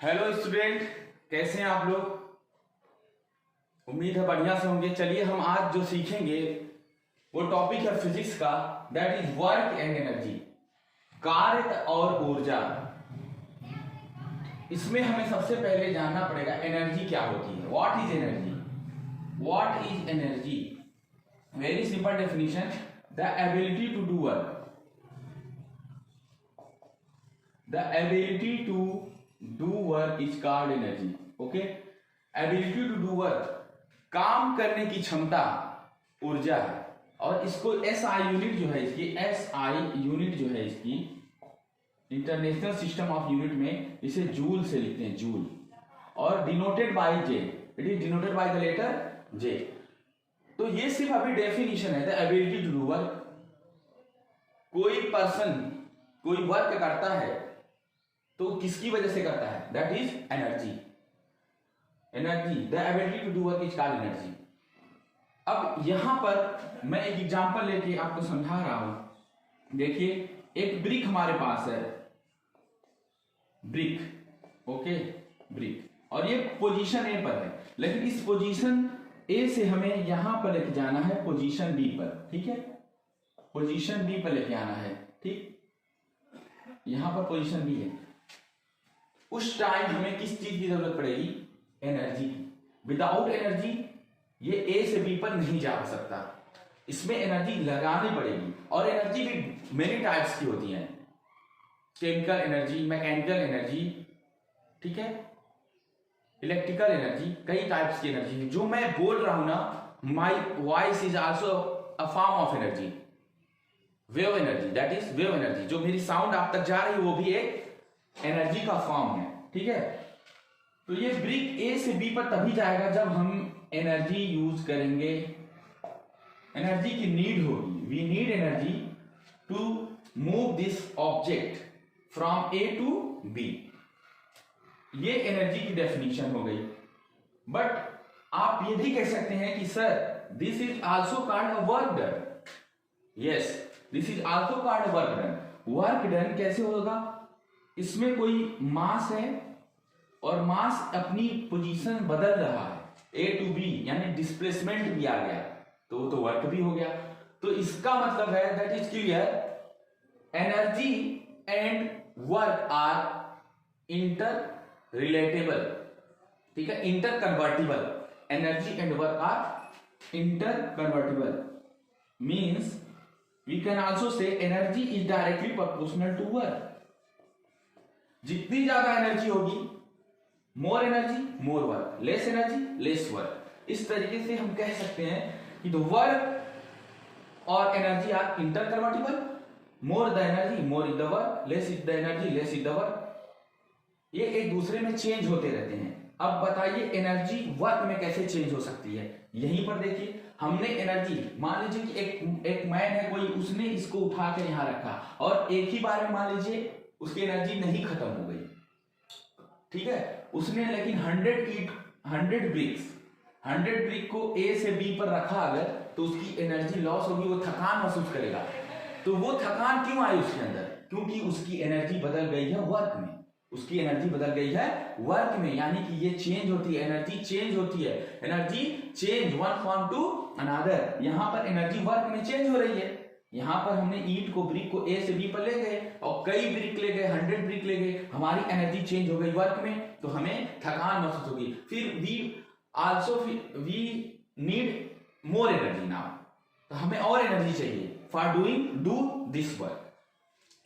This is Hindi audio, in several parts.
हेलो स्टूडेंट, कैसे हैं आप लोग। उम्मीद है बढ़िया से होंगे। चलिए हम आज जो सीखेंगे वो टॉपिक है फिजिक्स का, that is work and energy, कार्य और ऊर्जा। इसमें हमें सबसे पहले जानना पड़ेगा एनर्जी क्या होती है। What is energy? What is energy? Very simple definition, the ability to do work, the ability to do work is called energy. Okay, ability to do work, काम करने की क्षमता ऊर्जा है। और इसको SI यूनिट जो है इसकी, SI यूनिट जो है इसकी इंटरनेशनल सिस्टम ऑफ यूनिट में इसे जूल से लिखते हैं, जूल, और denoted by J, it is denoted by the letter J। तो ये सिर्फ अभी डेफिनेशन है, the ability to do work. कोई पर्सन कोई वर्क करता है तो किसकी वजह से करता है? That is energy. Energy, the ability to do work is called energy. अब यहां पर मैं एक एग्जांपल लेके आपको समझा रहा हूं। देखिए, एक ब्रिक हमारे पास है, ब्रिक, ओके, ब्रिक, और ये पोजीशन ए पर है, लेकिन इस पोजीशन ए से हमें यहां पर लेके जाना है पोजीशन बी पर। ठीक है, पोजीशन बी पर लेके आना है। ठीक, यहां पर पोजीशन बी है। उस टाइम हमें किस चीज की जरूरत पड़ेगी? एनर्जी की। विदाउट एनर्जी ये ए से बी पर नहीं जा सकता, इसमें एनर्जी लगानी पड़ेगी। और एनर्जी भी मेनी टाइप्स की होती हैं, केमिकल एनर्जी, मैकेनिकल एनर्जी, ठीक है, इलेक्ट्रिकल एनर्जी, कई टाइप्स की एनर्जी है। जो मैं बोल रहा हूं ना, my voice is also a form of energy, wave energy, that is wave energy. जो मेरी साउंड आप तक जा रही है वो भी एक एनर्जी का फॉर्म है। ठीक है, तो ये ब्रिक ए से बी पर तभी जाएगा जब हम एनर्जी यूज करेंगे। एनर्जी की नीड होगी, we need energy to move this object from A to B. ये एनर्जी की डेफिनेशन हो गई। बट आप ये भी कह सकते हैं कि sir this is also called a work done. Yes, this is also called work done. Work done कैसे होगा? इसमें कोई मास है और मास अपनी पोजीशन बदल रहा है, ए टू बी, यानी डिस्प्लेसमेंट भी आ गया, तो वो तो वर्क भी हो गया। तो इसका मतलब है, that is clear, energy and work are inter relatable. ठीक है, inter convertible. Energy and work are inter convertible, means we can also say energy is directly proportional to work. जितनी ज्यादा एनर्जी होगी, more energy more work, less energy less work. इस तरीके से हम कह सकते हैं कि द वर्क और energy are inter convertible. More the energy more is the work, less is the energy less is the work. ये एक दूसरे में चेंज होते रहते हैं। अब बताइए एनर्जी वर्क में कैसे चेंज हो सकती है? यहीं पर देखिए, हमने एनर्जी, मान लीजिए कि एक मैन है कोई, उसने इसको उठा के यहां रखा और एक ही बार में मान लीजिए उसकी एनर्जी नहीं खत्म हो गई। ठीक है, उसने लेकिन 100 ब्रिक को ए से बी पर रखा अगर, तो उसकी एनर्जी लॉस होगी, वो थकान महसूस करेगा। तो वो थकान क्यों आई उसके अंदर? क्योंकि उसकी एनर्जी बदल गई है वर्क में, उसकी एनर्जी बदल गई है वर्क में। यानी कि ये चेंज होती है, एनर्जी चेंज होती है, energy change one form to another. यहां पर एनर्जी वर्क में चेंज हो रही है। यहां पर हमने ईंट को, ब्रिक को ए से बी पर ले गए और कई ब्रिक ले गए, 100 ब्रिक ले गए, हमारी एनर्जी चेंज हो गई वर्क में, तो हमें थकान महसूस होगी। फिर we need more energy now, तो हमें और एनर्जी चाहिए फॉर डू दिस वर्क।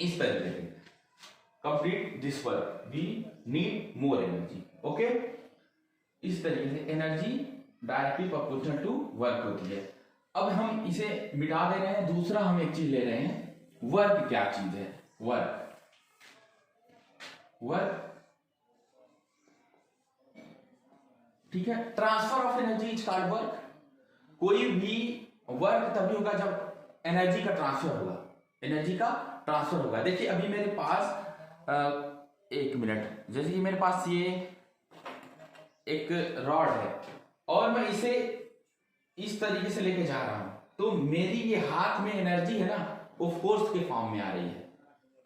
इस तरीके से complete this work we need more energy. Okay, इस तरीके से energy directly proportional to work होती है। अब हम इसे मिटा दे रहे हैं, दूसरा हम एक चीज ले रहे हैं, वर्क क्या चीज है? वर्क, ठीक है, transfer of energy is called work. कोई भी वर्क तभी होगा जब एनर्जी का ट्रांसफर होगा, एनर्जी का ट्रांसफर होगा। देखिए अभी मेरे पास एक मिनट, जैसे कि मेरे पास ये एक रॉड है और मैं इसे इस तरीके से लेके जा रहा हूं, तो मेरी ये हाथ में एनर्जी है ना, वो फोर्स के फॉर्म में आ रही है।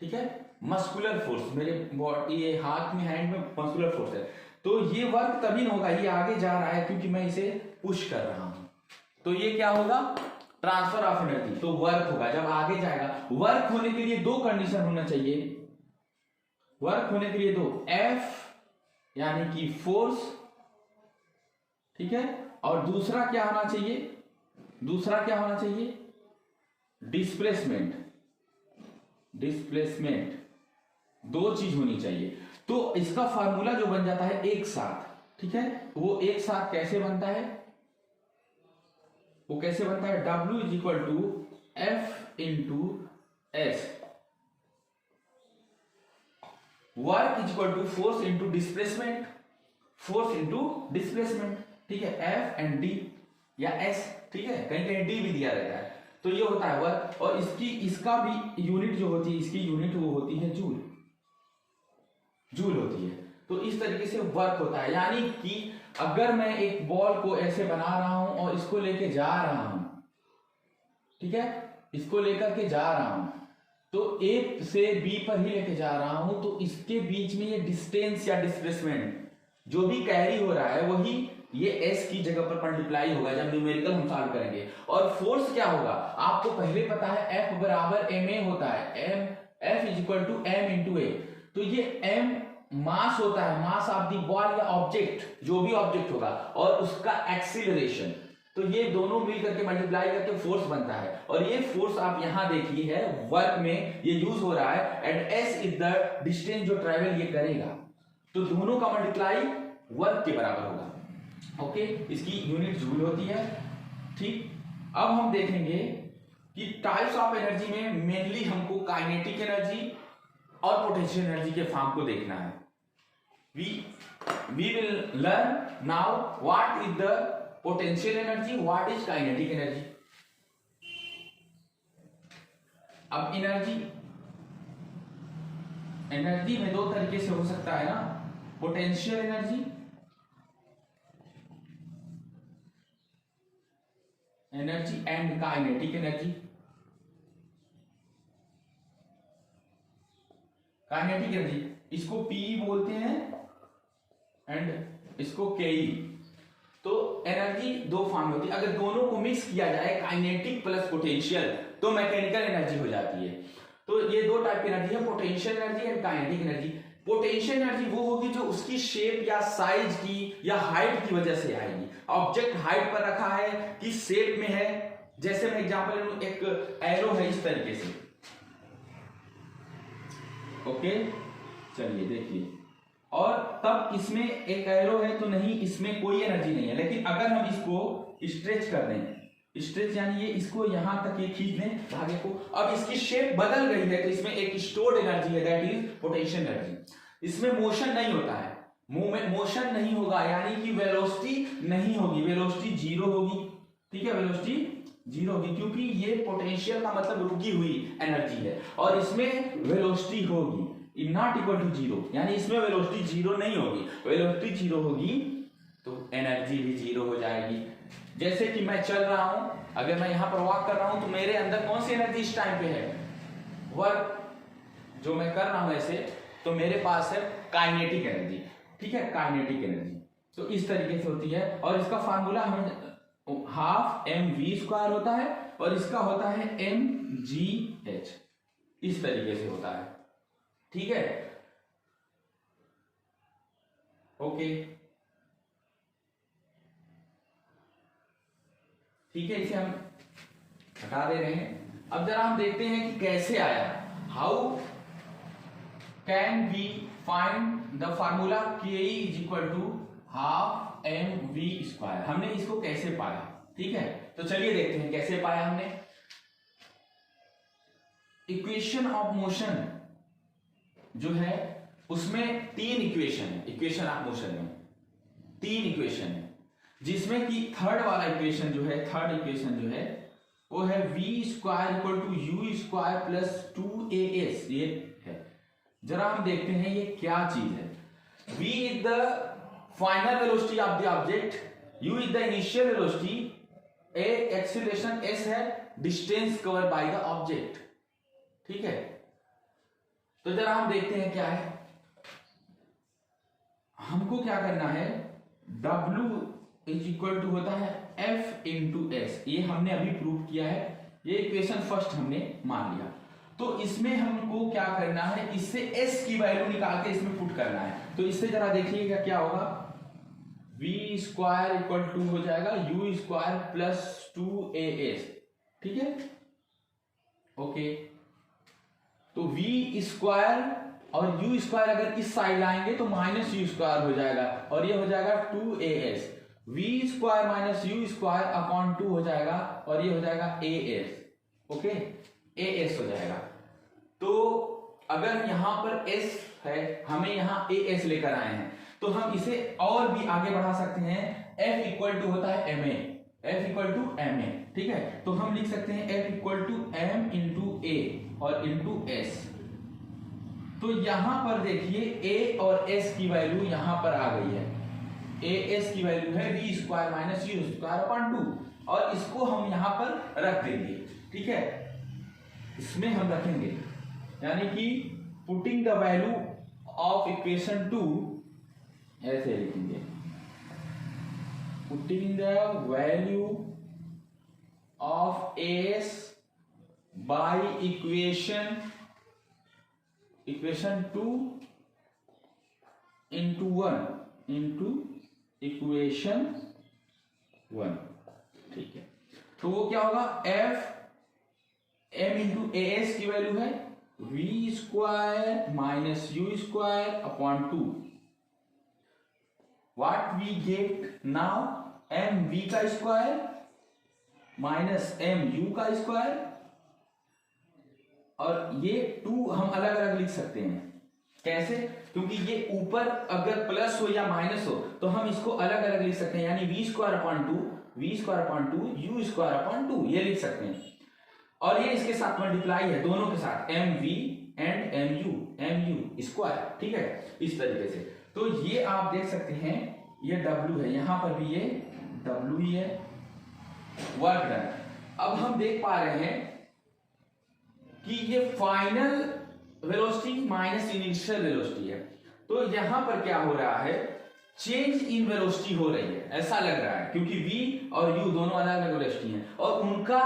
ठीक है, मस्कुलर फोर्स, मेरे ये हाथ में, हैंड में मस्कुलर फोर्स है, तो ये वर्क तभी ना होगा, ये आगे जा रहा है क्योंकि मैं इसे पुश कर रहा हूं, तो ये क्या होगा, ट्रांसफर ऑफ एनर्जी, तो वर्क होगा जब आगे जाएगा। वर्क होने के लिए दो कंडीशन होना चाहिए, वर्क होने के लिए दो, एफ यानी कि फोर्स, ठीक है, और दूसरा क्या होना चाहिए, दूसरा क्या होना चाहिए, डिस्प्लेसमेंट, डिस्प्लेसमेंट, दो चीज होनी चाहिए। तो इसका फार्मूला जो बन जाता है एक साथ, ठीक है, वो एक साथ कैसे बनता है, वो कैसे बनता है, W is equal to F into S, work is equal to force into displacement, force into displacement, ठीक है, एफ एंड डी या एस, ठीक है, कहीं कहीं डी भी दिया रहता है, तो ये होता है वर्क। और इसका भी यूनिट जो होती है, इसकी यूनिट वो होती है जूल, जूल होती है। तो इस तरीके से वर्क होता है, यानी कि अगर मैं एक बॉल को ऐसे बना रहा हूं और इसको लेके जा रहा हूं, ठीक है, इसको लेकर के जा रहा हूं, तो ए से बी पर ही लेके जा रहा हूं, तो इसके बीच में ये डिस्टेंस या डिस्प्लेसमेंट जो भी कैरी हो रहा है वही ये एस की जगह पर मल्टीप्लाई होगा जब न्यूमेरिकल हम सॉल्व करेंगे। और फोर्स क्या होगा, आपको पहले पता है एफ बराबर एम ए होता है, F is equal to M into A, तो ये एम मास होता है, मास ऑफ द बॉल या ऑब्जेक्ट, जो भी ऑब्जेक्ट होगा, और उसका एक्सीलरेशन, तो ये दोनों मिल करके मल्टीप्लाई करके फोर्स बनता है। और ये फोर्स आप यहां देखिए है, वर्क में ये यूज हो रहा है, and S is the distance जो ट्रेवल ये करेगा, तो दोनों का मल्टीप्लाई वर्क के बराबर होगा, ओके, इसकी यूनिट जूल होती है, ठीक। अब हम देखेंगे कि टाइप्स ऑफ एनर्जी में मेनली हमको काइनेटिक एनर्जी और पोटेंशियल एनर्जी के फॉर्म को देखना है। we will learn now what is the potential energy, what is kinetic energy। अब एनर्जी में दो तरीके से हो सकता है ना, potential energy and kinetic energy. Kinetic energy इसको पीई बोलते हैं एंड इसको केई। तो एनर्जी दो फॉर्म होती है, अगर दोनों को मिक्स किया जाए काइनेटिक प्लस पोटेंशियल तो मैकेनिकल एनर्जी हो जाती है। तो ये दो टाइप की एनर्जी है, potential energy and kinetic energy. Potential energy वो होगी जो उसकी शेप या साइज की या हाइट की वजह से आएगी। ऑब्जेक्ट हाइट पर रखा है कि शेप में है, जैसे मैं एग्जांपल लूं, एक एरो है इस तरीके से, ओके, चलिए देखिए, और तब इसमें एक एरो है तो नहीं, इसमें कोई एनर्जी नहीं है। लेकिन अगर हम इसको स्ट्रेच कर दें, स्ट्रेच यानी ये इसको यहां तक ये खींच दें धागे को, अब इसकी शेप बदल गई है तो इसमें एक स्टोर्ड एनर्जी है, दैट इज पोटेंशियल एनर्जी। इसमें मोशन नहीं होता है, मोशन नहीं होगा, यानी कि वेलोसिटी नहीं होगी, वेलोसिटी जीरो होगी, ठीक है, वेलोसिटी जीरो होगी, क्योंकि ये पोटेंशियल का मतलब रुकी हुई एनर्जी है, और इसमें वेलोसिटी होगी नॉट इक्वल टू जीरो, यानी इसमें वेलोसिटी जीरो नहीं होगी। वेलोसिटी जीरो होगी तो एनर्जी भी जीरो हो जाएगी। जैसे कि मैं चल रहा हूं, अगर मैं यहां पर वॉक कर रहा हूं तो मेरे अंदर कौन सी एनर्जी इस टाइम पे है, वर्क जो मैं कर रहा हूं ऐसे, तो मेरे पास है काइनेटिक एनर्जी, ठीक है, काइनेटिक एनर्जी। तो इस तरीके से होती है, और इसका फार्मूला हमें हाफ एम वी स्क्वायर होता है, और इसका होता है एम जी एच, इस तरीके से होता है, ठीक है, ओके, ठीक है, इसे हम हटा दे रहे हैं। अब जरा हम देखते हैं कि कैसे आया, how can we find the formula K is equal to half M V square, हमने इसको कैसे पाया, ठीक है। तो चलिए देखते हैं कैसे पाया हमने। इक्वेशन ऑफ मोशन जो है उसमें तीन इक्वेशन है, इक्वेशन ऑफ मोशन में तीन इक्वेशन है, जिसमें कि थर्ड वाला इक्वेशन जो है, थर्ड इक्वेशन जो है वो है V square equal to U square plus 2as, ये है। जरा हम देखते हैं ये क्या चीज है। v is the final velocity of the object, u is the initial velocity, a acceleration, s है distance covered by the object, ठीक है। तो जरा हम देखते हैं क्या है। हमको क्या करना है, W इज इक्वल टू होता है F इंटू एस। ये हमने अभी प्रूव किया है, ये इक्वेशन फर्स्ट हमने मान लिया। तो इसमें हमको क्या करना है, इससे S की वैल्यू निकाल के इसमें पुट करना है। तो इससे जरा देखिएगा क्या होगा, V स्क्वायर इक्वल टू हो जाएगा U स्क्वायर प्लस 2AS, ठीक है, ओके। तो V स्क्वायर और U स्क्वायर अगर इस साइड लाएंगे तो माइनस U स्क्वायर हो जाएगा और ये हो जाएगा 2AS। V square minus U square upon 2 हो जाएगा और ये हो जाएगा AS, ओके, AS हो जाएगा। तो अगर यहां पर S है, हमें यहां AS लेकर आए हैं, तो हम इसे और भी आगे बढ़ा सकते हैं। F इक्वल टू होता है MA, F equal to MA, ठीक है। तो हम लिख सकते हैं F equal to M into A और इंटू S। तो यहां पर देखिए A और S की वैल्यू यहां पर आ गई है। AS की वैल्यू है V square minus U square upon 2 और इसको हम यहां पर रख देंगे, ठीक है, इसमें हम रखेंगे, यानी कि putting the value of equation 2 ऐसे लिखेंगे, putting the value of AS by equation 2 into 1 into equation 1, ठीक है। तो वो क्या होगा, F M इंटू AS की वैल्यू है V square minus U square upon 2। What we get now, M V का स्क्वायर माइनस M U का स्क्वायर, और ये 2 हम अलग अलग लिख सकते हैं। कैसे, क्योंकि ये ऊपर अगर प्लस हो या माइनस हो तो हम इसको अलग अलग लिख सकते हैं, यानी V square upon 2 V square upon 2 U square upon 2 ये लिख सकते हैं। और ये इसके साथ मल्टीप्लाई है, दोनों के साथ MV एंड MU स्क्वायर, ठीक है, इस तरीके से। तो ये आप देख सकते हैं, ये W है, यहां पर भी ये W ही है, वर्क डन। अब हम देख पा रहे हैं कि ये final velocity minus initial velocity है। तो यहां पर क्या हो रहा है, चेंज इन वेलोसिटी हो रही है, ऐसा लग रहा है, क्योंकि V और U दोनों अलग अलग वेलोसिटी हैं और उनका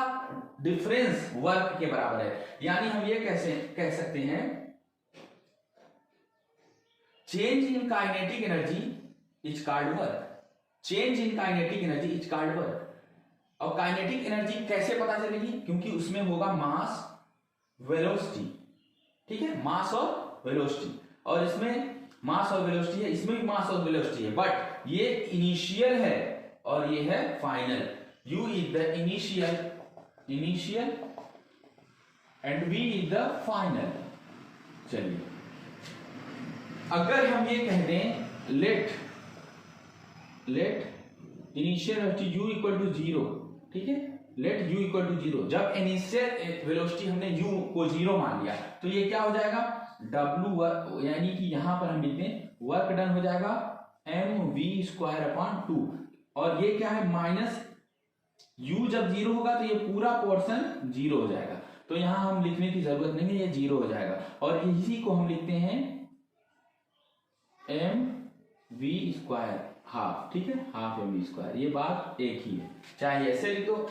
डिफरेंस वर्क के बराबर है। यानी हम ये कैसे कह सकते हैं, change in kinetic energy is called work, change in kinetic energy is called work. और काइनेटिक एनर्जी कैसे पता चलेगी, क्योंकि उसमें होगा मास वेलोसिटी, ठीक है, मास और वेलोसिटी, और इसमें मास और वेलोसिटी है, इसमें भी मास और वेलोसिटी है, बट ये इनिशियल है और ये है final. U is the initial and V is the final. चलिए, अगर हम ये कह दें let initial velocity U equal to 0, ठीक है, लेट U इक्वल टू 0, जब इनिशियल वेलोसिटी हमने U को 0 मान लिया तो ये क्या हो जाएगा, W, यानी कि यहां पर हम लिखते हैं वर्क डन हो जाएगा MV स्क्वायर अपॉन 2, और ये क्या है, माइनस U जब 0 होगा तो ये पूरा पोर्शन 0 हो जाएगा, तो यहां हम लिखने की जरूरत नहीं है, ये 0 हो जाएगा। और इसी को हम लिखते हैं MV स्क्वायर हाफ, ठीक है, हाफ MV स्क्वायर, ये बात एक ही है, चाहे ऐसे लिख दो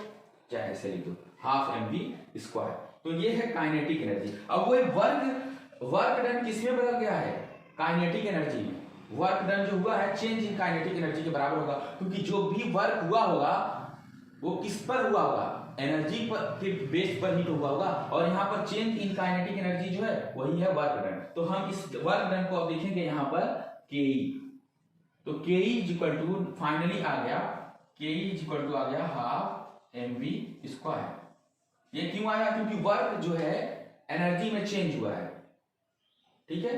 चाहे ऐसे लिख दो, हाफ MV स्क्वायर। तो ये है काइनेटिक एनर्जी। अब वो वर्क डन किसमें बदल गया है, काइनेटिक एनर्जी में। वर्क डन जो हुआ है चेंज इन काइनेटिक एनर्जी के बराबर होगा, क्योंकि जो भी वर्क हुआ होगा वो किस पर हुआ होगा, एनर्जी पर के बेस पर ही तो हुआ होगा, और यहाँ पर चेंज इन काइनेटिक एनर्जी जो है वही है वर्क डन। तो हम इस वर्क डन को अब देखेंगे यहाँ पर KE, तो KE is equal to finally आ गया, KE इज इक्वल टू आ गया हाफ MV स्क्वायर। ये क्यों आया, क्योंकि वर्क जो है एनर्जी में चेंज हुआ है, ठीक है,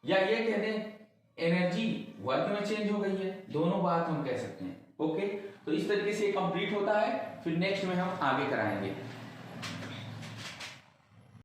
या ये कह दें एनर्जी वर्क में चेंज हो गई है, दोनों बात हम कह सकते हैं, ओके। तो इस तरीके से कंप्लीट होता है, फिर नेक्स्ट में हम आगे कराएंगे।